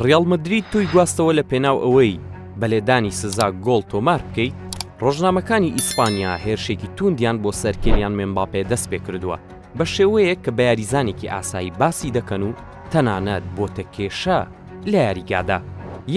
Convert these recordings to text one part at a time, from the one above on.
ڕیاڵ مەدرید توی گواستەوە لە پێناو ئەوەی بەلێدانی سزا گۆڵ تۆمار بکەیت. ڕۆژنامەکانی ئیسپانیا هێرشێکی توندیان بۆ سەر کیلیان مێمباپێ دەست پێ کردووە بە شێوەیەک کە بە یاریزانێکی ئاسایی باسی دەکەن و تەنانەت بۆتە کێشە لە یاریگادا.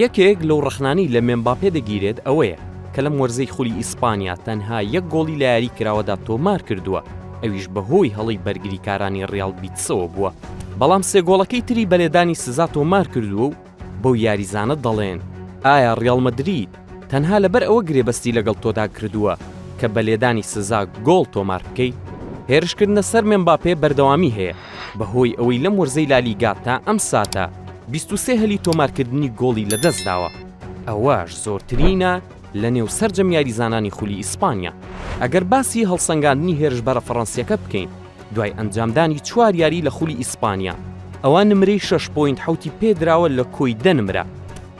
یەکێک لەو ڕەخنانی لە مێمباپێ دەگیرێت ئەوەیە کە لەم وەرزەی خولی ئیسپانیا تەنها یەک گۆڵی لە یاری کراوەدا تۆمار کردووە، ئەویش بەهۆی هەڵی بەرگریکارانی ڕیاڵ بیتسەوە بووە. بەڵام سێ گۆڵەکەی تری بەلێدانی سزا تۆمار کردووە و بەو یاریزانە دەڵێن ئایا ڕیاڵ مەدرید تەنها لەبەر ئەوە گرێبەستی لەگەڵ تۆدا کردووە کە بەلێدانی سزا گۆڵ تۆمار بکەیت؟ هێرشکردنە سەر مێمباپێ بەردەوامی هەیە بەهۆی ئەوەی لەم وەرزەی لالیگا تا ئەم ساتە 23 هەلی تۆمارکردنی گۆڵی لەدەستداوە. ئەوەش زۆرترینە لە نێو سەرجەم یاریزانانی خولی ئیسپانیا. ئەگەر باسی هەڵسەنگاندنی هێرشبەرە فەڕەنسیەکە بکەین دوای ئەنجامدانی 4 یاری لە خولی ئیسپانیا، ئەوە نمرەی 6.7 پێدراوە لە کۆی 10 نمرە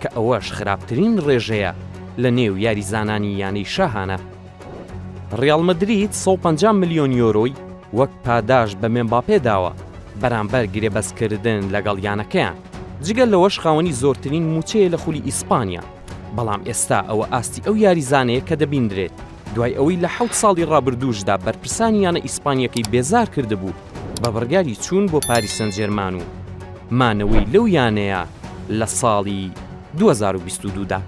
کە ئەوەش خراپترین ڕێژەیە لە نێو یاریزانانی یانەی شاهانە. ڕیاڵ مەدرید 150 ملیۆن یۆرۆی وەک پاداش بە مێمباپێ داوە بەرامبەر گرێبەستکردن لەگەڵ یانەکەیان، جگەل لەوەش خاوەنی زۆرترین موچەیە لە خولی ئیسپانیا. بەڵام ئێستا ئەوە ئاستی ئەو یاریزانەیە کە دەبیندرێت دوای ئەوەی لە 7 ساڵی ڕابردووشدا بەرپرسانی یانە ئیسپانیەکەی بێزار کردبوو بە بڕیاری چوون بۆ پاریس سەن جێرمان و مانەوەی لەو یانەیە لە ساڵی 2022دا.